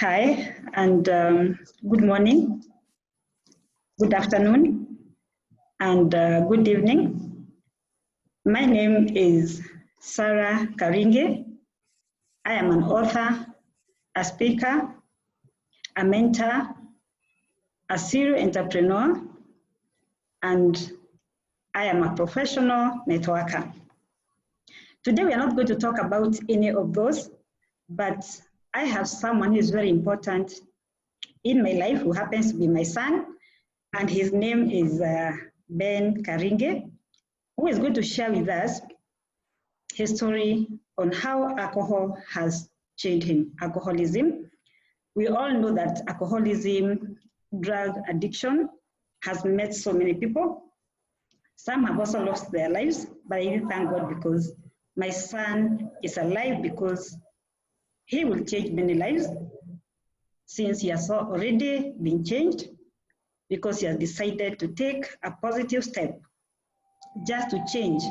Hi, and good morning, good afternoon, and good evening. My name is Sarah Karinge. I am an author, a speaker, a mentor, a serial entrepreneur, and I am a professional networker. Today, we are not going to talk about any of those, but I have someone who is very important in my life who happens to be my son, and his name is Ben Karinge, who is going to share with us his story on how alcohol has changed him, alcoholism. We all know that alcoholism, drug addiction, has met so many people. Some have also lost their lives, but I thank God because my son is alive because he will change many lives since he has already been changed because he has decided to take a positive step just to change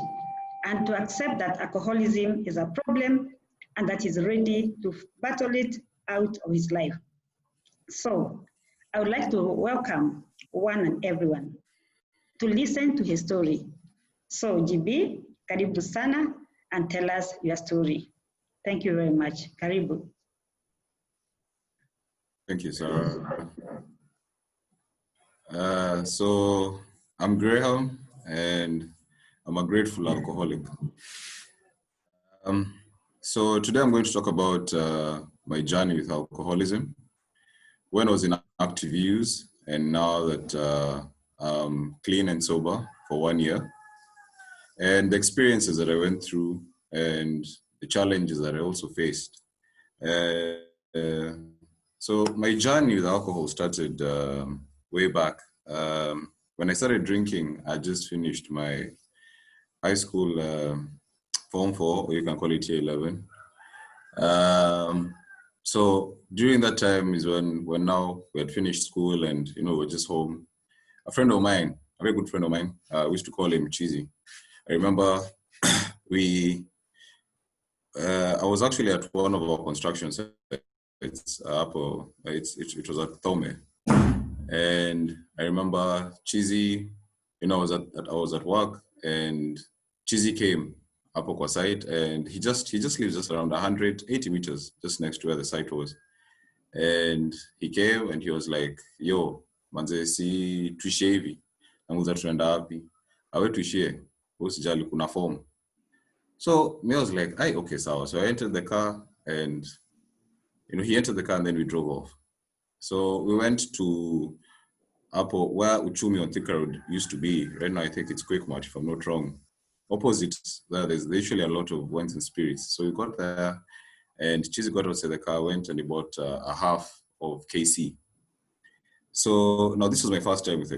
and to accept that alcoholism is a problem and that he's ready to battle it out of his life. So I would like to welcome one and everyone to listen to his story. So GB, karibu sana, and tell us your story. Thank you very much. Karibu. Thank you, Sarah. So I'm Graham, and I'm a grateful alcoholic. So today I'm going to talk about my journey with alcoholism, when I was in active use, and now that I'm clean and sober for 1 year, and the experiences that I went through and the challenges that I also faced. So my journey with alcohol started way back. When I started drinking, I just finished my high school Form 4, or you can call it Year 11. So during that time is when now we had finished school and we're just home. A friend of mine, a very good friend of mine, we used to call him Cheesy. I remember I was actually at one of our construction sites. It was at Thome, and I remember Cheesy. I was at work, and Cheesy came up kwa site, and he just lives just around 180 meters just next to where the site was, and he came and he was like, "Yo, manze, si tuishie hivi, namuza tunaenda wapi? Awe tuishie, usijali kuna form." So me, I was like, okay, sawa. So I entered the car, and he entered the car, and then we drove off. So we went to Apple, where Uchumi on Thika Road used to be. Right now, I think it's Quickmart, if I'm not wrong. Opposite there's usually a lot of wines and spirits. So we got there, and Cheesy got outside the car, went and he bought a half of KC. So now this was my first time with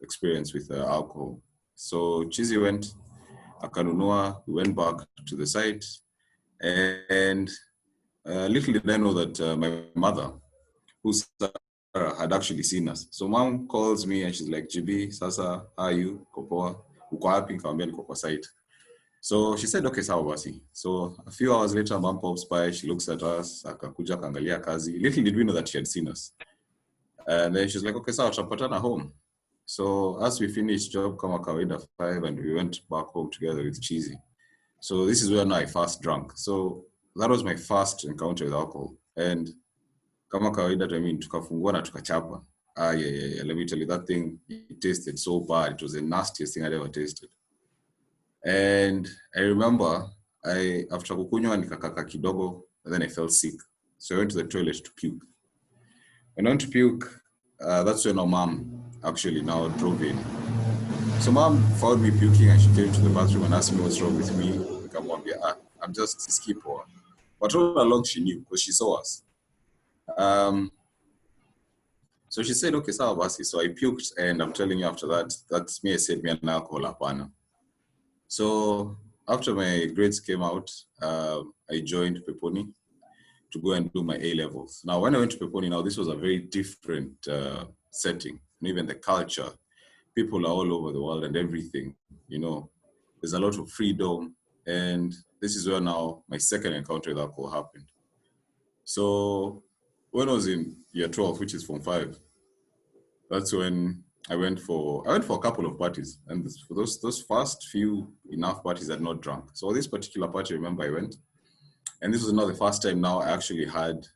experience with alcohol. So Cheesy went, akanunua, we went back to the site, and little did I know that my mother, who had actually seen us. So mom calls me and she's like, "GB, sasa, how are you? Kopoa, uko wapi?" Nikamwambia niko kwa site. So she said, "Okay, sawa basi." So a few hours later, mom pops by, she looks at us, akakuja kaangalia kazi. Little did we know that she had seen us. And then she's like, "Okay, sawa, tutapatana home." So as we finished job kama kawaida 5, and we went back home together with Cheesy. So this is when I first drank. So that was my first encounter with alcohol. And kama kawaida, tukafungua na tukachapa. Yeah. Let me tell you, that thing, it tasted so bad. It was the nastiest thing I'd ever tasted. And I remember, after kukunywa nikakaka kidogo, and then I felt sick. So I went to the toilet to puke. When I went to puke, that's when our mom actually now drove in. So mom found me puking, and she came to the bathroom and asked me what's wrong with me. I'm just skipper. But all along she knew because she saw us. So she said, "Okay, sawa basi." So I puked, and I'm telling you, after that, that's me. I said, "Me and alcohol hapana." So after my grades came out, I joined Peponi to go and do my A levels. Now, when I went to Peponi, now this was a very different setting, and even the culture. People are all over the world and everything. There's a lot of freedom, and this is where now my second encounter with alcohol happened. So when I was in year 12, which is Form 5, that's when I went for a couple of parties, and for those first few enough parties I'd not drunk. So this particular party, I remember I went, and this was not the first time now I actually had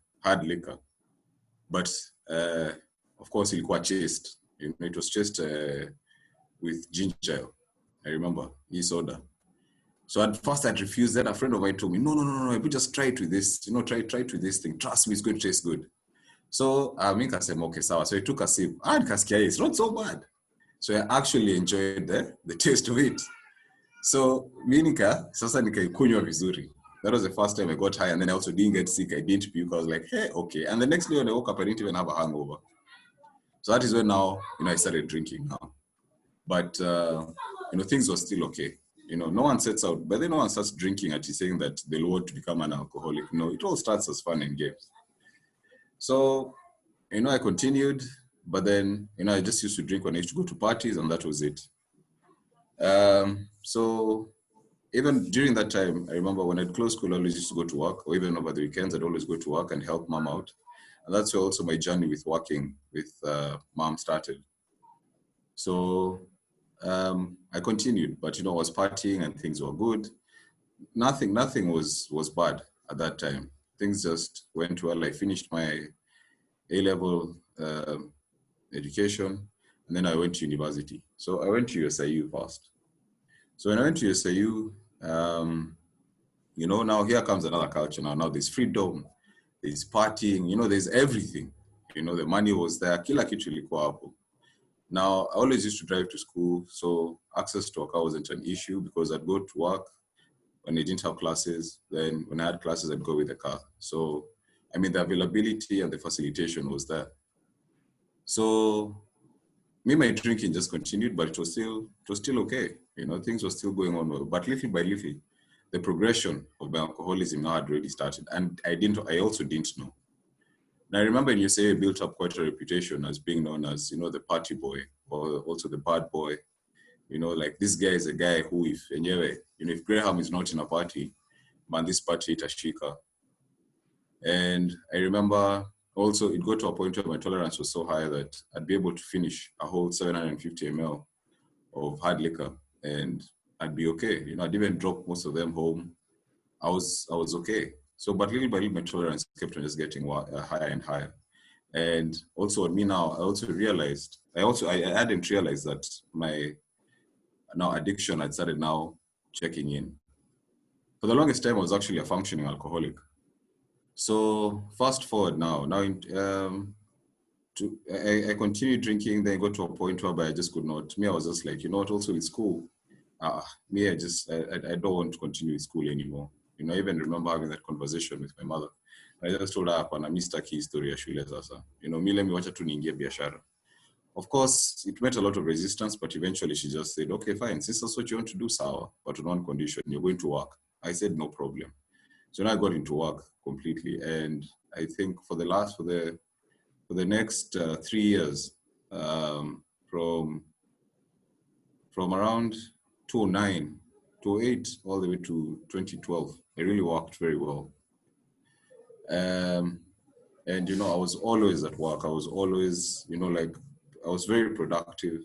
liquor, but of course ilikuwa chased. It was chased with ginger ale. I remember soda. So at first I'd refused. Then a friend of mine told me, no, we just try it with this, try it with this thing. Trust me, it's going to taste good. So I mean, I said, okay, sour. So I took a sip. It's not so bad. So I actually enjoyed the taste of it. So sasa nikaikunywa vizuri. That was the first time I got high, and then I also didn't get sick. I didn't puke. I was like, hey, okay. And the next day when I woke up, I didn't even have a hangover. So that is when now, I started drinking now. But, things were still okay. No one sets out, but then no one starts drinking at saying that they'll want to become an alcoholic. No, it all starts as fun and games. So, I continued, but then, I just used to drink when I used to go to parties, and that was it. So even during that time, I remember when I'd close school, I always used to go to work, or even over the weekends, I'd always go to work and help mom out. And that's where also my journey with working with mom started. So I continued, but I was partying and things were good. Nothing was bad at that time. Things just went well. I finished my A-level education, and then I went to university. So I went to USIU first. So when I went to USIU, now here comes another culture. Now there's freedom, there's partying, there's everything. The money was there. Kila kitu ilikuwa hapo. Now, I always used to drive to school, so access to a car wasn't an issue because I'd go to work when I didn't have classes. Then when I had classes, I'd go with the car. So, the availability and the facilitation was there. So, my drinking just continued, but it was still okay. Things were still going on well. But little by little, the progression of my alcoholism now had already started, and I also didn't know. Now, I remember you say built up quite a reputation as being known as, the party boy, or also the bad boy. Like this guy is a guy who, if Graham is not in a party, man, this party itashika. And I remember also it got to a point where my tolerance was so high that I'd be able to finish a whole 750 ml of hard liquor, and I'd be okay. I'd even drop most of them home. I was okay. So, but little by little, my tolerance kept on just getting higher and higher. And also me now, I hadn't realized that my now addiction had started now checking in. For the longest time, I was actually a functioning alcoholic. So fast forward now I continued drinking, then I got to a point where I just could not. I was just like, also with school, I don't want to continue with school anymore. I even remember having that conversation with my mother. I just told her, "Hapana, mimi sitaki historia ya shule sasa. Mimi wacha tu niingie biashara." Of course, it met a lot of resistance, but eventually she just said, "Okay, fine. Since that's what you want to do, sawa, but on one condition, you're going to work." I said, "No problem." So now I got into work completely, and I think for the next 3 years, from around 2009, 2008, all the way to 2012, I really worked very well. And I was always at work. I was always, I was very productive.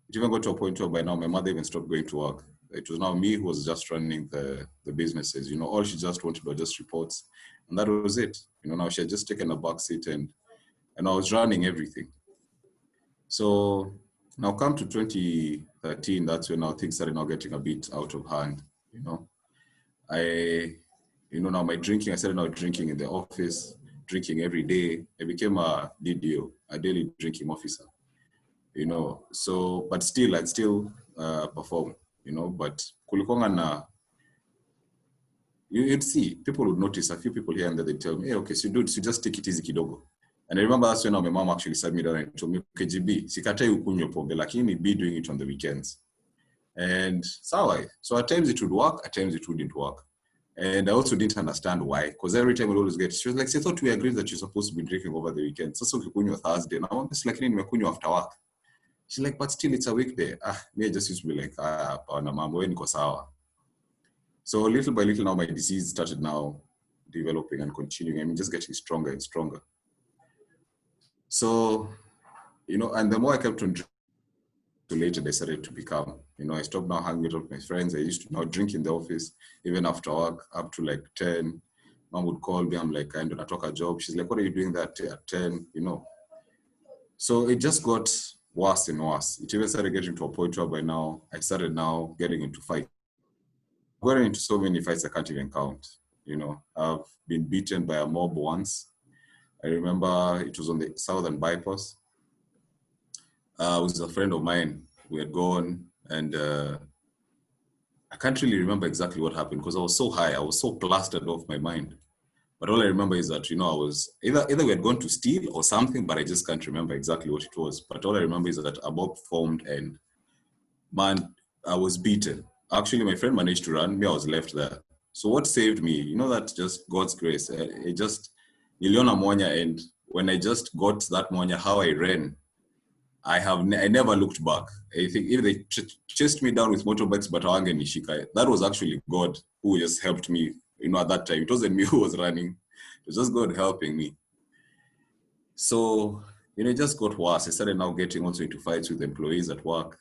It even got to a point where by now my mother even stopped going to work. It was now me who was just running the businesses. All she just wanted were just reports, and that was it. Now she had just taken a back seat, and I was running everything. So now come to 2013, that's when now things started now getting a bit out of hand. Now my drinking, I started now drinking in the office, drinking every day. I became a DDO, a daily drinking officer. So, but still, I'd still perform, but kulikonga you'd see, people would notice, a few people here and there, they'd tell me, "Hey, okay, so dude, so just take it easy kidogo." And I remember that's when my mom actually sat me down and told me, "Okay, GB, sikatai ukunywe pombe, lakini be doing it on the weekends." And so at times it would work, at times it wouldn't work. And I also didn't understand why, because every time I always get, she was like, "I thought we agreed that you're supposed to be drinking over the weekend. So ukikunywa Thursday, now I'm just like, nimekunywa after work." She's like, "But still, it's a weekday." Me, I just used to be like, mambo, niko sawa. So little by little now, my disease started now developing and continuing. Just getting stronger and stronger. So, and the more I kept on drinking, later I started to become, I stopped now hanging out with my friends. I used to now drink in the office, even after work, up to like 10. Mom would call me. I'm like, I don't talk a job. She's like, what are you doing that at 10? So it just got worse and worse. It even started getting to a point where by now, I started now getting into fights. I've gotten into so many fights I can't even count. I've been beaten by a mob once. I remember it was on the Southern Bypass. It was a friend of mine. We had gone, and I can't really remember exactly what happened because I was so high. I was so plastered off my mind. But all I remember is that, I was either we had gone to steal or something, but I just can't remember exactly what it was. But all I remember is that a mob formed, and man, I was beaten. Actually, my friend managed to run. Me, I was left there. So what saved me, that just God's grace. It just, niliona monya, and when I just got that monya, how I ran, I never looked back. I think if they chased me down with motorbikes, but nishika, that was actually God who just helped me, at that time. It wasn't me who was running. It was just God helping me. So, it just got worse. I started now getting also into fights with employees at work.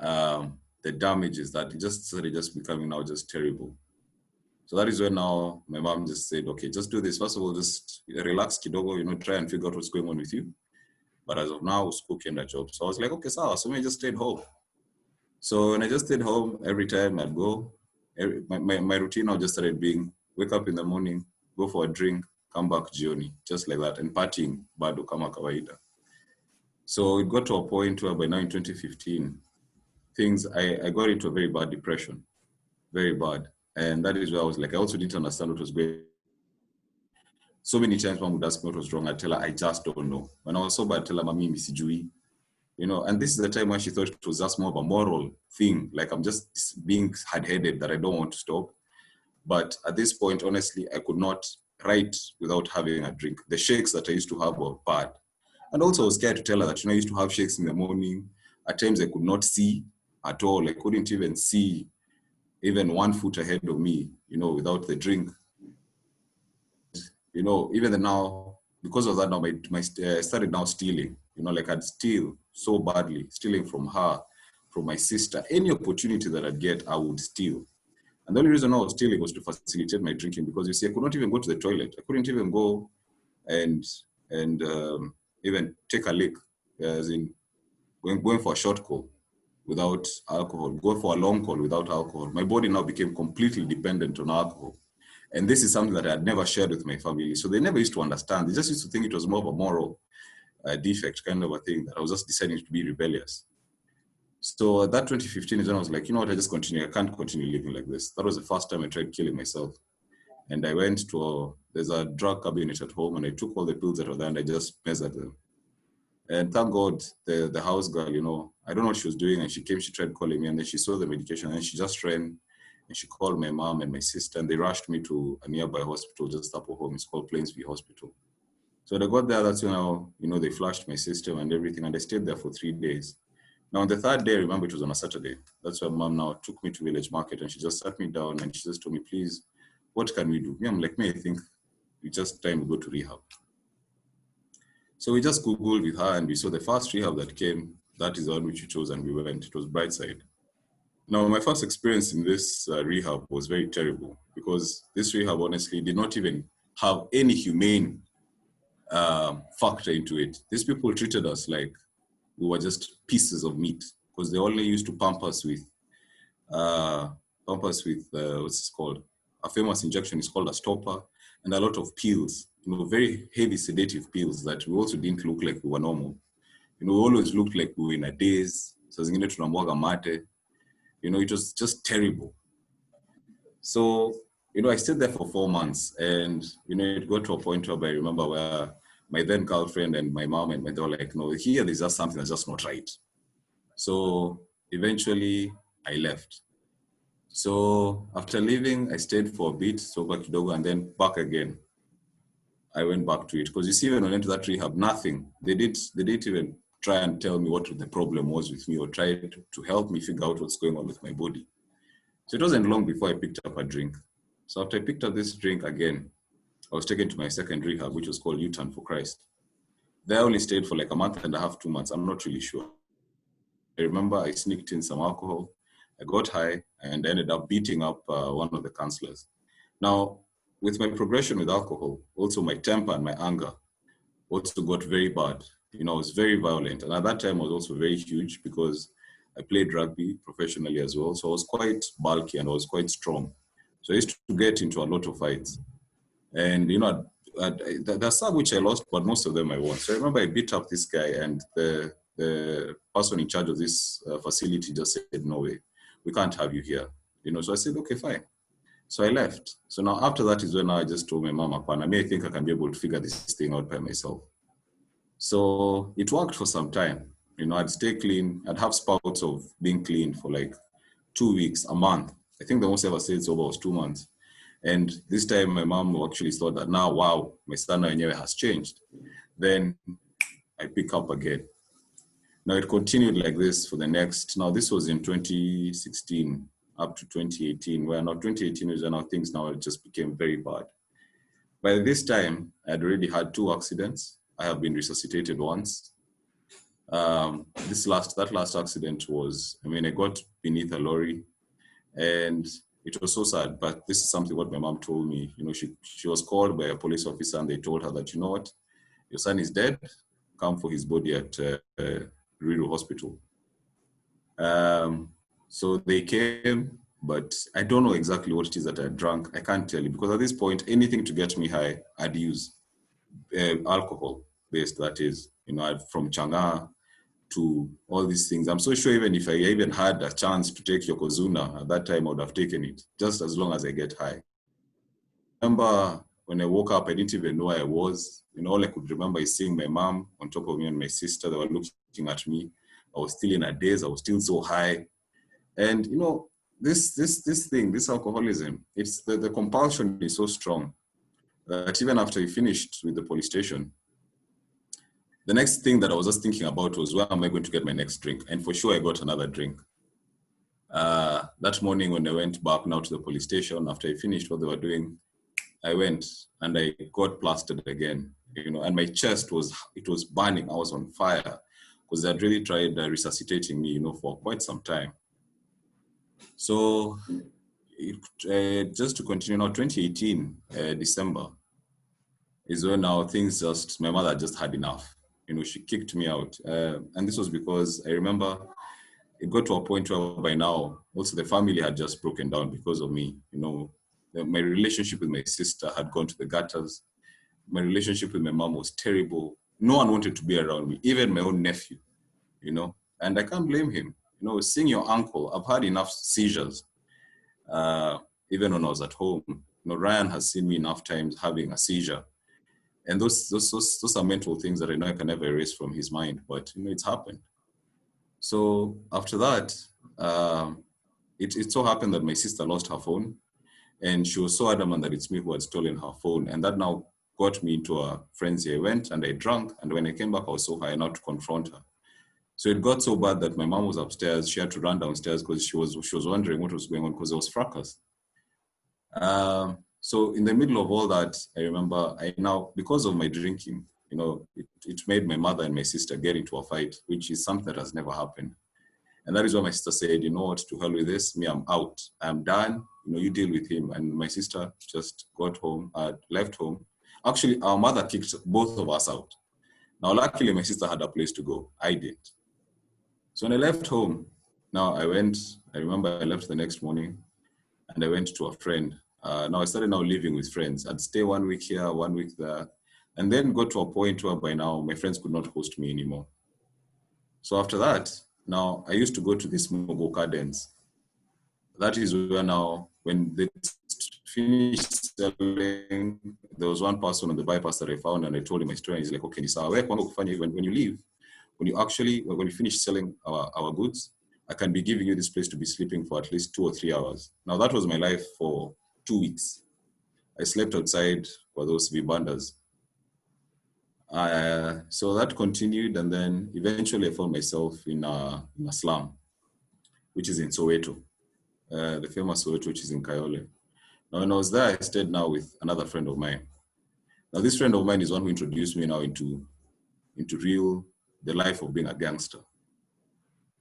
The damages that it just started just becoming now just terrible. So that is when now my mom just said, okay, just do this. First of all, just relax kidogo, try and figure out what's going on with you. But as of now, I was cooking a job. So I was like, okay, so I just stayed home. So when I just stayed home, every time I'd go, my routine now just started being, wake up in the morning, go for a drink, come back jioni, just like that, and partying, bado kama kawaida. So it got to a point where by now in 2015, I got into a very bad depression, very bad. And that is where I was like, I also didn't understand what was going on. So many times mom would ask me what was wrong. I'd tell her, I just don't know. When I was sober, I'd tell her, Mami, misijui. And this is the time when she thought it was just more of a moral thing. Like I'm just being hard-headed that I don't want to stop. But at this point, honestly, I could not write without having a drink. The shakes that I used to have were bad. And also I was scared to tell her that, I used to have shakes in the morning. At times I could not see at all. I couldn't even see even 1 foot ahead of me, without the drink. Even now, because of that, now I started now stealing. Like I'd steal so badly, stealing from her, from my sister. Any opportunity that I'd get, I would steal. And the only reason I was stealing was to facilitate my drinking, because you see, I could not even go to the toilet. I couldn't even go and even take a lick, as in going for a short call without alcohol, go for a long call without alcohol. My body now became completely dependent on alcohol. And this is something that I had never shared with my family. So they never used to understand. They just used to think it was more of a moral defect kind of a thing, that I was just deciding to be rebellious. So that 2015 is when I was like, what, I just continue. I can't continue living like this. That was the first time I tried killing myself. And I went to, there's a drug cabinet at home, and I took all the pills that were there and I just measured them. And thank God, the house girl, I don't know what she was doing. And she came, she tried calling me, and then she saw the medication, and she just ran. And she called my mom and my sister, and they rushed me to a nearby hospital just up home. It's called Plainsview Hospital. So when I got there, that's when now, they flushed my system and everything, and I stayed there for 3 days. Now on the third day, I remember it was on a Saturday. That's when mom now took me to Village Market, and she just sat me down and she just told me, please, what can we do? Me, I'm like, I think it's just time to go to rehab. So we just Googled with her, and we saw the first rehab that came. That is the one which we chose, and we went. It was Brightside. Now, my first experience in this rehab was very terrible, because this rehab honestly did not even have any humane factor into it. These people treated us like we were just pieces of meat, because they only used to pump us with what's it called? A famous injection is called a stopper, and a lot of pills, very heavy sedative pills that we also didn't look like we were normal. We always looked like we were in a daze. So zingine tunamwaga mate. It was just terrible. So, I stayed there for 4 months, and, it got to a point where I remember where my then girlfriend and my mom and they were like, no, here there's just something that's just not right. So eventually I left. So after leaving, I stayed for a bit, so back to Dogo, and then back again. I went back to it, because you see, when I went to that rehab, nothing. They didn't even try and tell me what the problem was with me, or try to help me figure out what's going on with my body. So it wasn't long before I picked up a drink. So after I picked up this drink again, I was taken to my second rehab, which was called U-Turn for Christ. There I only stayed for like a month and a half, 2 months. I'm not really sure. I remember I sneaked in some alcohol. I got high and ended up beating up one of the counselors. Now, with my progression with alcohol, also my temper and my anger also got very bad. You know, I was very violent. And at that time, I was also very huge because I played rugby professionally as well. So I was quite bulky and I was quite strong. So I used to get into a lot of fights. And, you know, there's some which I lost, but most of them I won. So I remember I beat up this guy, and the person in charge of this facility just said, no way, we can't have you here. You know, so I said, okay, fine. So I left. So now after that is when I just told my mom, I may think I can be able to figure this thing out by myself. So it worked for some time. You know, I'd stay clean. I'd have spouts of being clean for like 2 weeks, a month. I think the most I ever stayed sober was 2 months. And this time my mom actually thought that now, wow, my standard anyway has changed. Then I pick up again. Now it continued like this for the next, now this was in 2016 up to 2018, where now 2018 is when now things now just became very bad. By this time, I'd already had 2 accidents. I have been resuscitated once. That last accident was, I got beneath a lorry, and it was so sad, but this is something what my mom told me. You know, she was called by a police officer and they told her that, you know what, your son is dead, come for his body at Ruiru Hospital. So they came, but I don't know exactly what it is that I drank. I can't tell you, because at this point, anything to get me high, I'd use alcohol based, that is, you know, from changa to all these things. I'm so sure even if I even had a chance to take Yokozuna at that time, I would have taken it, just as long as I get high. I remember when I woke up, I didn't even know where I was. You know, all I could remember is seeing my mom on top of me and my sister. They were looking at me. I was still in a daze. I was still so high. And, you know, this alcoholism, it's the compulsion is so strong that even after I finished with the police station, the next thing that I was just thinking about was, where am I going to get my next drink? And for sure, I got another drink. That morning when I went back now to the police station, after I finished what they were doing, I went and I got plastered again, you know, and my chest was burning. I was on fire because they had really tried resuscitating me, you know, for quite some time. So just to continue now, 2018, December, is when now things just, my mother just had enough. You know, she kicked me out. And this was because I remember it got to a point where by now, also the family had just broken down because of me. You know, my relationship with my sister had gone to the gutters. My relationship with my mom was terrible. No one wanted to be around me, even my own nephew, you know, and I can't blame him. You know, seeing your uncle, I've had enough seizures, even when I was at home. You know, Ryan has seen me enough times having a seizure. And those are mental things that I know I can never erase from his mind, but, you know, it's happened. So after that, it so happened that my sister lost her phone, and she was so adamant that it's me who had stolen her phone. And that now got me into a frenzy. I went and I drank, and when I came back, I was so high now to confront her. So it got so bad that my mom was upstairs. She had to run downstairs because she was wondering what was going on, because there was fracas. So in the middle of all that, I remember because of my drinking, you know, it made my mother and my sister get into a fight, which is something that has never happened. And that is why my sister said, you know what, to hell with this, me, I'm out. I'm done. You know, you deal with him. And my sister just got home, left home. Actually, our mother kicked both of us out. Now, luckily, my sister had a place to go. I didn't. So when I left home, now I remember I left the next morning and I went to a friend. Now I started now living with friends. I'd stay 1 week here, 1 week there, and then got to a point where by now my friends could not host me anymore. So after that, now I used to go to these Mogo gardens. That is where now, when they finished selling, there was one person on the bypass that I found, and I told him my story. And he's like, okay, when you leave, when you finish selling our goods, I can be giving you this place to be sleeping for at least 2 or 3 hours. Now that was my life for 2 weeks. I slept outside for those vibandas. So that continued, and then eventually I found myself in a slum, which is in Soweto, the famous Soweto, which is in Kayole. Now when I was there, I stayed now with another friend of mine. Now this friend of mine is one who introduced me now into into the life of being a gangster.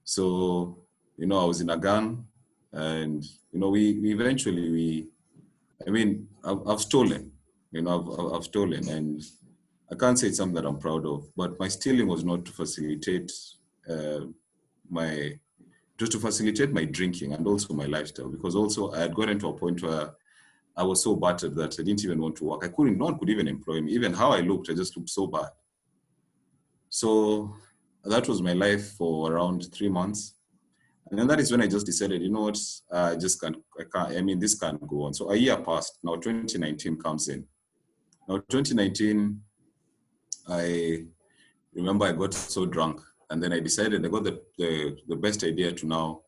So, I was in a gang, and, we eventually, I've stolen, I've stolen, and I can't say it's something that I'm proud of, but my stealing was not to facilitate uh, just to facilitate my drinking and also my lifestyle, because also I had gotten to a point where I was so battered that I didn't even want to work. No one could even employ me. Even how I looked, I just looked so bad. So that was my life for around 3 months. And then that is when I just decided, you know what, this can't go on. So a year passed. Now 2019 comes in. Now 2019, I remember I got so drunk, and then I decided I got the best idea to now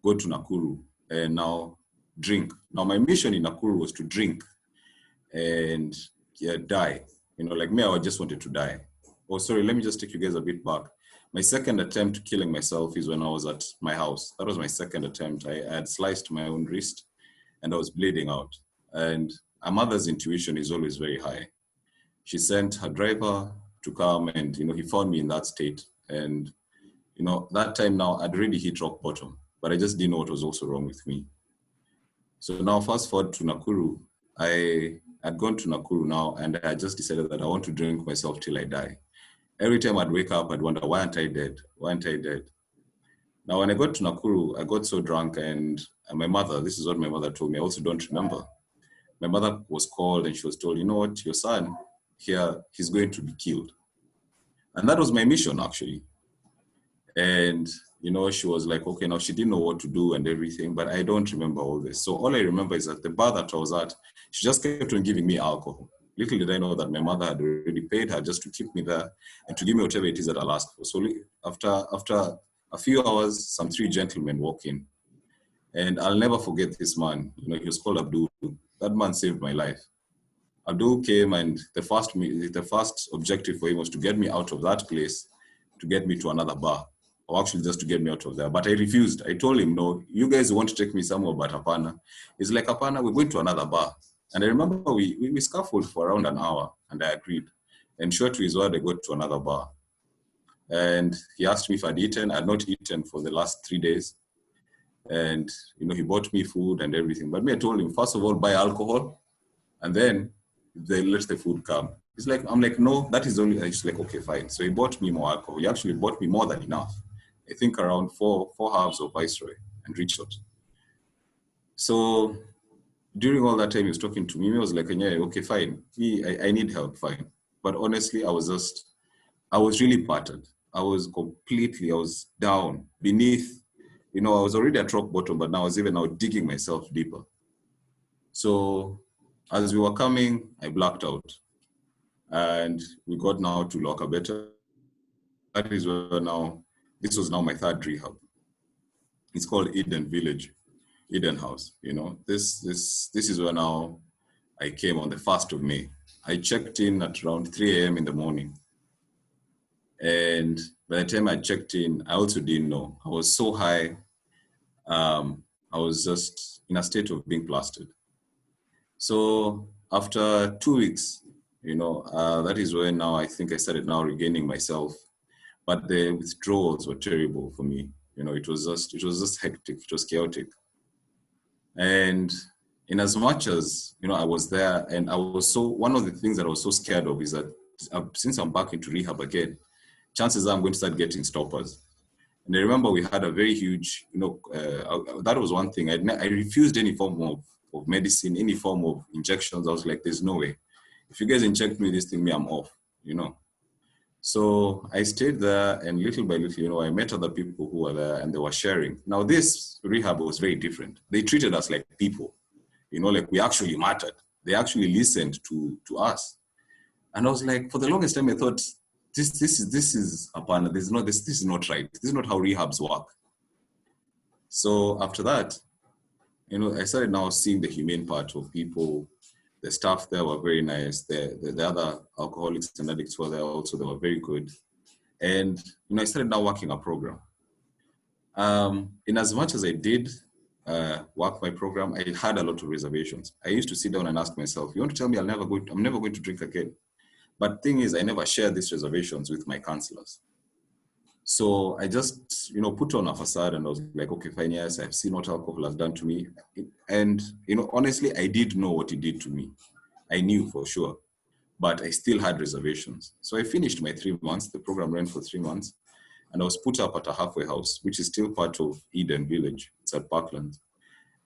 go to Nakuru and now drink. Now my mission in Nakuru was to drink and die. Like me, I just wanted to die. Oh, sorry, let me just take you guys a bit back. My second attempt killing myself is when I was at my house. That was my second attempt. I had sliced my own wrist and I was bleeding out. And a mother's intuition is always very high. She sent her driver to come, and, he found me in that state. And, that time now I'd already hit rock bottom, but I just didn't know what was also wrong with me. So now fast forward to Nakuru. I had gone to Nakuru now, and I just decided that I want to drink myself till I die. Every time I'd wake up, I'd wonder, why aren't I dead? Why aren't I dead? Now, when I got to Nakuru, I got so drunk, and my mother, this is what my mother told me, I also don't remember. My mother was called and she was told, you know what, your son here, he's going to be killed. And that was my mission, actually. And, she was like, okay, now she didn't know what to do and everything, but I don't remember all this. So all I remember is that the bar that I was at, she just kept on giving me alcohol. Little did I know that my mother had already paid her just to keep me there and to give me whatever it is that I'll ask for. So after a few hours, some 3 gentlemen walk in. And I'll never forget this man. He was called Abdul. That man saved my life. Abdul came, and the first objective for him was to get me out of that place, to get me to another bar, or actually just to get me out of there. But I refused. I told him, no, you guys want to take me somewhere but Hapana. He's like, Hapana, we're going to another bar. And I remember we scuffled for around an hour, and I agreed. And short to his word, I got to another bar. And he asked me if I'd eaten. I'd not eaten for the last 3 days. And, he bought me food and everything. But me, I told him, first of all, buy alcohol, and then they let the food come. I'm like, no, that is only, he's like, okay, fine. So he bought me more alcohol. He actually bought me more than enough. I think around four halves of Viceroy and Richard. So during all that time he was talking to me, I was like, yeah, okay, fine. I need help, fine. But honestly, I was really battered. I was down beneath, I was already at rock bottom, but now I was even now digging myself deeper. So as we were coming, I blacked out. And we got now to Lokabeta. That is where this was now my 3rd rehab. It's called Eden Village, Eden House. This is where now I came on the 1st of May. I checked in at around 3 a.m. in the morning. And by the time I checked in, I also didn't know. I was so high. I was just in a state of being plastered. So after 2 weeks, that is when now I think I started now regaining myself. But the withdrawals were terrible for me. It was just hectic. It was chaotic. And in as much as, I was there, and one of the things that I was so scared of is that since I'm back into rehab again, chances are I'm going to start getting stoppers. And I remember we had a very huge, that was one thing. I refused any form of medicine, any form of injections. I was like, there's no way. If you guys inject me this thing, I'm off, So I stayed there, and little by little, I met other people who were there, and they were sharing. Now this rehab was very different. They treated us like people, like we actually mattered. They actually listened to us. And I was like, for the longest time, I thought, this is Apana. This is not right. This is not how rehabs work. So after that, I started now seeing the humane part of people. The staff there were very nice. The other alcoholics and addicts were there also. They were very good. And, I started now working a program. In as much as I did work my program, I had a lot of reservations. I used to sit down and ask myself, you want to tell me I'm never going to drink again? But thing is, I never shared these reservations with my counselors. So I just, put on a facade and I was like, okay, fine, yes, I've seen what alcohol has done to me. And, honestly, I did know what it did to me. I knew for sure, but I still had reservations. So I finished my 3 months. The program ran for 3 months, and I was put up at a halfway house, which is still part of Eden Village. It's at Parkland.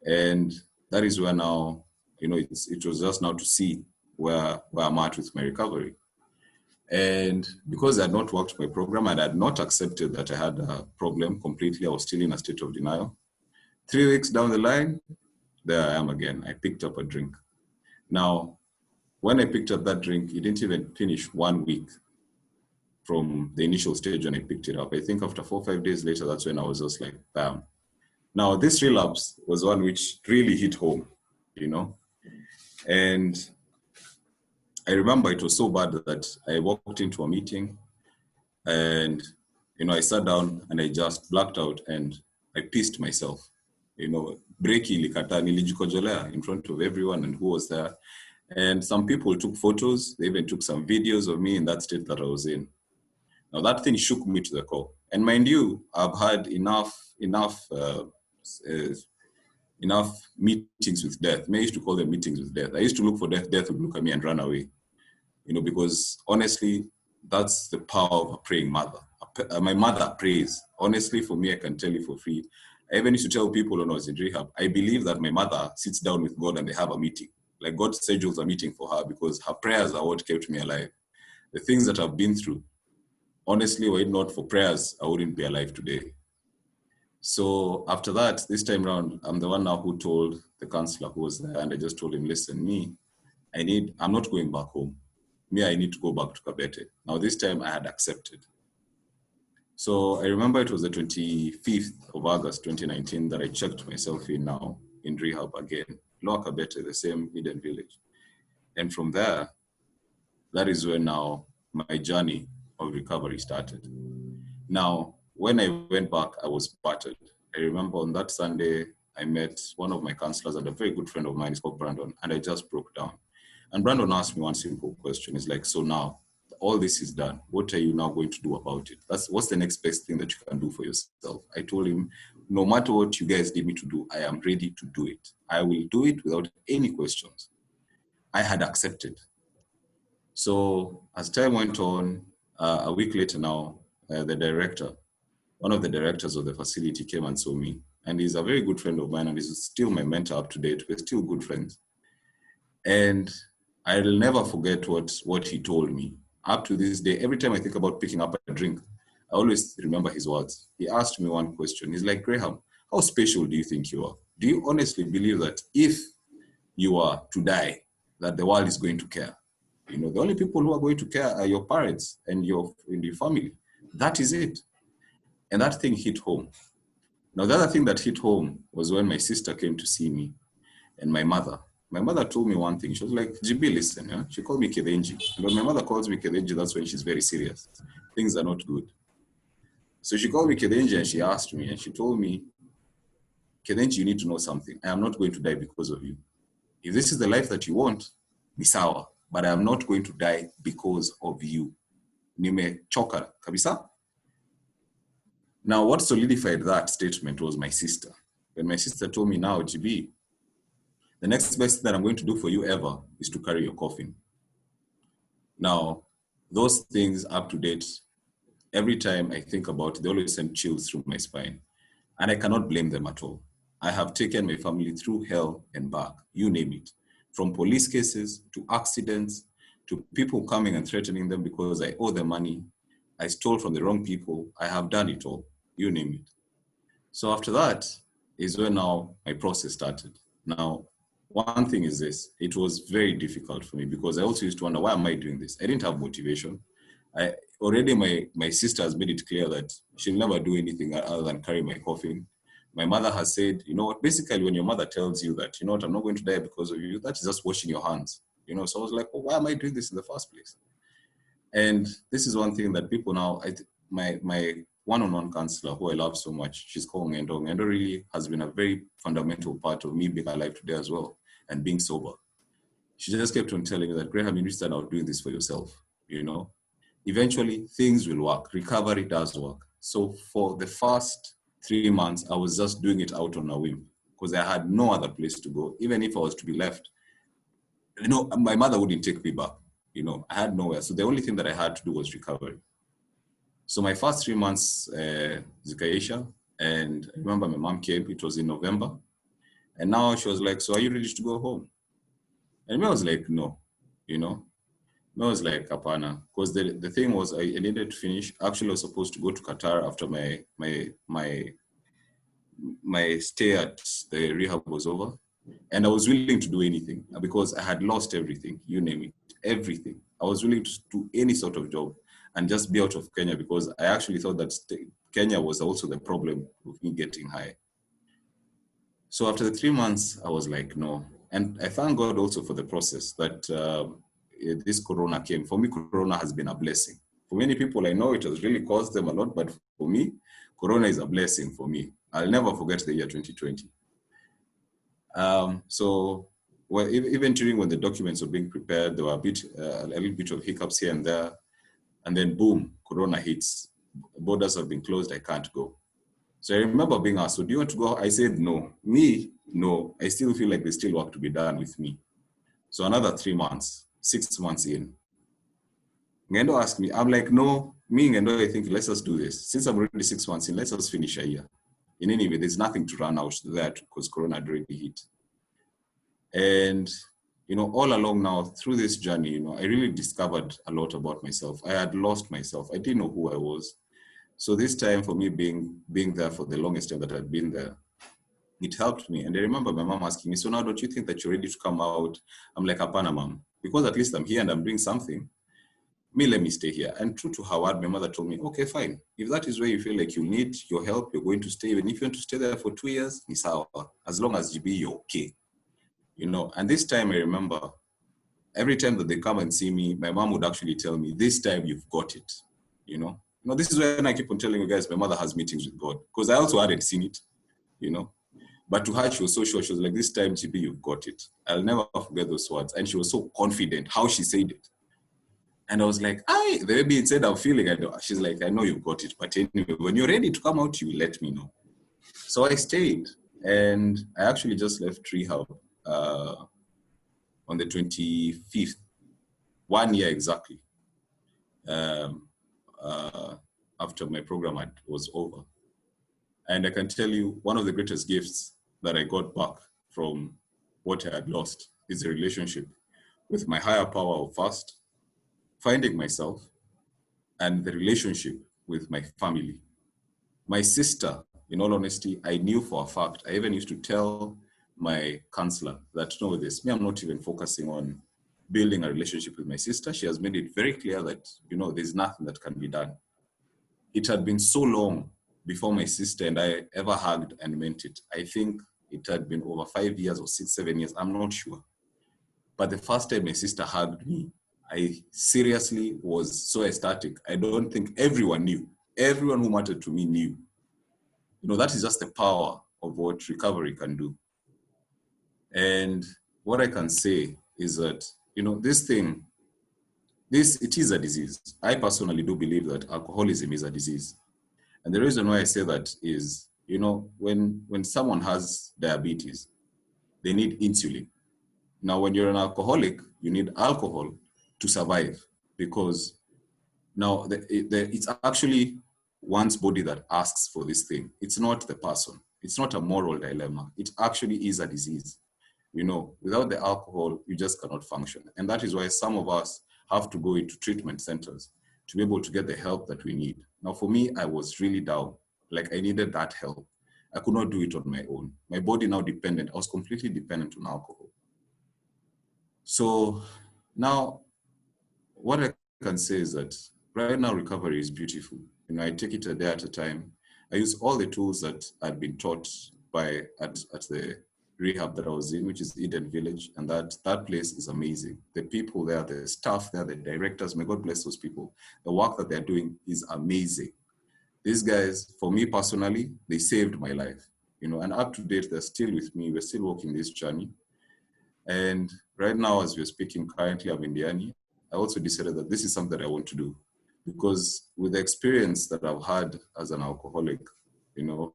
And that is where now, it was just now to see where I'm at with my recovery. And because I had not worked my program and I had not accepted that I had a problem completely, I was still in a state of denial. 3 weeks down the line, there I am again. I picked up a drink. Now, when I picked up that drink, it didn't even finish 1 week from the initial stage when I picked it up. I think after 4 or 5 days later, that's when I was just like, bam. Now, this relapse was one which really hit home, and I remember it was so bad that I walked into a meeting and, I sat down and I just blacked out and I pissed myself. Breki ilikata, nilijikojolea in front of everyone and who was there. And some people took photos. They even took some videos of me in that state that I was in. Now that thing shook me to the core. And mind you, I've had enough meetings with death. I used to call them meetings with death. I used to look for death. Death would look at me and run away. Because honestly, that's the power of a praying mother. My mother prays. Honestly, for me, I can tell you for free. I even used to tell people when I was in rehab, I believe that my mother sits down with God and they have a meeting. Like God schedules a meeting for her because her prayers are what kept me alive. The things that I've been through, honestly, were it not for prayers, I wouldn't be alive today. So after that, this time around, I'm the one now who told the counselor who was there, and I just told him, listen, I'm not going back home. I need to go back to Kabete. Now this time I had accepted. So I remember it was the 25th of August, 2019 that I checked myself in now in rehab again. Lower Kabete, the same Eden Village. And from there, that is where now my journey of recovery started. Now, when I went back, I was battered. I remember on that Sunday, I met one of my counselors and a very good friend of mine, is called Brandon, and I just broke down. And Brandon asked me one simple question. He's like, so now, all this is done. What are you now going to do about it? What's the next best thing that you can do for yourself? I told him, no matter what you guys need me to do, I am ready to do it. I will do it without any questions. I had accepted. So as time went on, a week later now, one of the directors of the facility came and saw me. And he's a very good friend of mine and he's still my mentor up to date. We're still good friends. And I'll never forget what he told me. Up to this day, every time I think about picking up a drink, I always remember his words. He asked me one question. He's like, Graham, how special do you think you are? Do you honestly believe that if you are to die, that the world is going to care? The only people who are going to care are your parents and your family. That is it. And that thing hit home. Now, the other thing that hit home was when my sister came to see me and my mother. My mother told me one thing. She was like, GB, listen. Yeah? She called me Kedenji. And when my mother calls me Kedenji, that's when she's very serious. Things are not good. So she called me Kedenji and she asked me and she told me, Kedenji, you need to know something. I am not going to die because of you. If this is the life that you want, ni sawa. But I am not going to die because of you. Nimechoka kabisa. Now, what solidified that statement was my sister. When my sister told me, now, GB, the next best thing that I'm going to do for you ever is to carry your coffin. Now, those things up to date, every time I think about it, they always send chills through my spine. And I cannot blame them at all. I have taken my family through hell and back, you name it. From police cases to accidents, to people coming and threatening them because I owe them money. I stole from the wrong people. I have done it all, you name it. So after that is when now my process started. Now, one thing is this, it was very difficult for me because I also used to wonder, why am I doing this? I didn't have motivation. My sister has made it clear that she'll never do anything other than carry my coffin. My mother has said, basically when your mother tells you that, I'm not going to die because of you, that is just washing your hands. So I was like, why am I doing this in the first place? And this is one thing that people now, my one-on-one counselor who I love so much, she's called Ngendo. Ngendo really has been a very fundamental part of me being alive today as well and being sober. She just kept on telling me that, Graham, you need to start out doing this for yourself. Eventually things will work. Recovery does work. So for the first 3 months, I was just doing it out on a whim because I had no other place to go. Even if I was to be left, my mother wouldn't take me back. I had nowhere. So the only thing that I had to do was recovery. So my first 3 months, Zikaisha, and I remember my mom came, it was in November. And now she was like, so are you ready to go home? And I was like, no, I was like, Kapana, because the thing was I needed to finish. Actually, I was supposed to go to Qatar after my stay at the rehab was over. And I was willing to do anything because I had lost everything, you name it, everything. I was willing to do any sort of job and just be out of Kenya because I actually thought that Kenya was also the problem with me getting high. So after the 3 months, I was like, no. And I thank God also for the process that this Corona came. For me, Corona has been a blessing. For many people, I know it has really caused them a lot, but for me, Corona is a blessing for me. I'll never forget the year 2020. So well, even during when the documents were being prepared, there were a little bit of hiccups here and there. And then boom, Corona hits. Borders have been closed, I can't go. So I remember being asked, so do you want to go? I said, no. No. I still feel like there's still work to be done with me. So another 3 months, 6 months in. Ngendo asked me, I'm like, no, me and Ngendo, I think, let's just do this. Since I'm already 6 months in, let's just finish a year. In any way, there's nothing to run out there because Corona had already hit. And, all along now, through this journey, I really discovered a lot about myself. I had lost myself. I didn't know who I was. So this time for me being there for the longest time that I'd been there, it helped me. And I remember my mom asking me, so now don't you think that you're ready to come out? I'm like, Apana, mom, because at least I'm here and I'm doing something. Let me stay here. And true to her word, my mother told me, okay, fine. If that is where you feel like you need your help, you're going to stay. Even if you want to stay there for 2 years, it's our, as long as you're okay. And this time I remember, every time that they come and see me, my mom would actually tell me, this time you've got it, this is when I keep on telling you guys, my mother has meetings with God, because I also hadn't seen it, but to her, she was so sure. She was like, this time, GB, you've got it. I'll never forget those words. And she was so confident how she said it. And I was like, the baby it said I'm feeling it. She's like, I know you've got it, but anyway, when you're ready to come out, you let me know. So I stayed, and I actually just left rehab on the 25th, 1 year exactly, after my program was over. And I can tell you, one of the greatest gifts that I got back from what I had lost is a relationship with my higher power of first, finding myself, and the relationship with my family. My sister, in all honesty, I knew for a fact. I even used to tell my counselor that, no, I'm not even focusing on building a relationship with my sister. She has made it very clear that, there's nothing that can be done. It had been so long before my sister and I ever hugged and meant it. I think it had been over 5 years or 6, 7 years. I'm not sure. But the first time my sister hugged me, I seriously was so ecstatic. I don't think everyone knew. Everyone who mattered to me knew. That is just the power of what recovery can do. And what I can say is that, it is a disease. I personally do believe that alcoholism is a disease. And the reason why I say that is, when someone has diabetes, they need insulin. Now, when you're an alcoholic, you need alcohol to survive, because now it's actually one's body that asks for this thing. It's not the person. It's not a moral dilemma. It actually is a disease. Without the alcohol, you just cannot function. And that is why some of us have to go into treatment centers to be able to get the help that we need. Now, for me, I was really down. Like, I needed that help. I could not do it on my own. My body now dependent. I was completely dependent on alcohol. So now, what I can say is that right now, recovery is beautiful. I take it a day at a time. I use all the tools that I'd been taught at the rehab that I was in, which is Eden Village, and that place is amazing. The people there, the staff there, the directors, may God bless those people. The work that they're doing is amazing. These guys, for me personally, they saved my life, and up to date, they're still with me. We're still walking this journey. And right now, as we're speaking, currently I'm in Diani I also decided that this is something I want to do, because with the experience that I've had as an alcoholic, you know,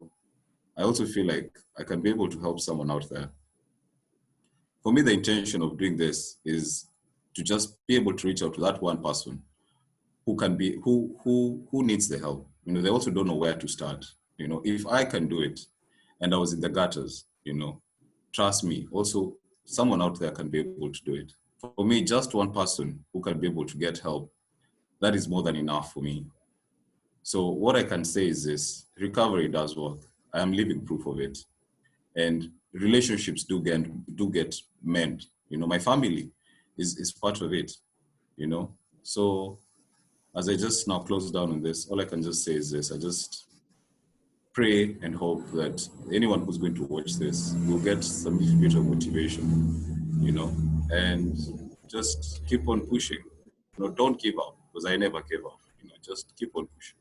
I also feel like I can be able to help someone out there. For me, the intention of doing this is to just be able to reach out to that one person who can be, who needs the help. You know, they also don't know where to start. You know, if I can do it and I was in the gutters, you know, trust me, also someone out there can be able to do it. For me, just one person who can be able to get help, that is more than enough for me. So what I can say is this: recovery does work. I am living proof of it. And relationships do get mended. You know, my family is part of it, you know. So as I just now close down on this, all I can just say is this: I just pray and hope that anyone who's going to watch this will get some bit of motivation, you know, and just keep on pushing. You know, don't give up, because I never gave up. You know, just keep on pushing.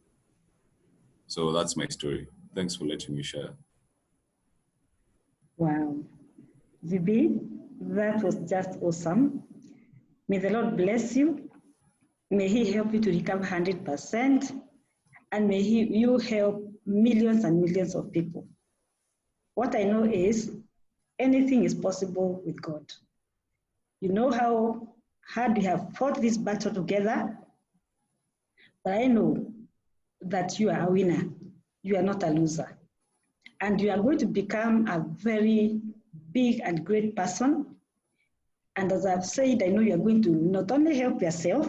So that's my story. Thanks for letting me share. Wow. VB, that was just awesome. May the Lord bless you. May He help you to recover 100%. And may you help millions and millions of people. What I know is anything is possible with God. You know how hard we have fought this battle together, but I know that you are a winner. You are not a loser. And you are going to become a very big and great person. And as I've said, I know you are going to not only help yourself,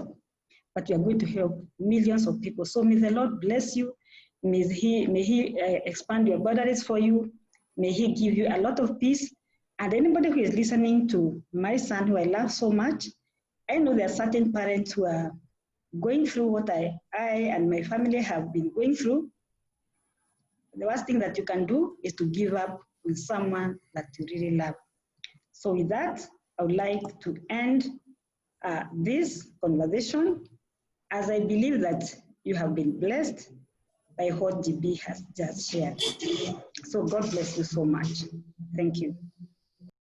but you are going to help millions of people. So may the Lord bless you. May He expand your boundaries for you. May He give you a lot of peace. And anybody who is listening to my son, who I love so much, I know there are certain parents who are going through what I and my family have been going through. The worst thing that you can do is to give up with someone that you really love. So with that, I would like to end this conversation, as I believe that you have been blessed by what GB has just shared. So God bless you so much. Thank you.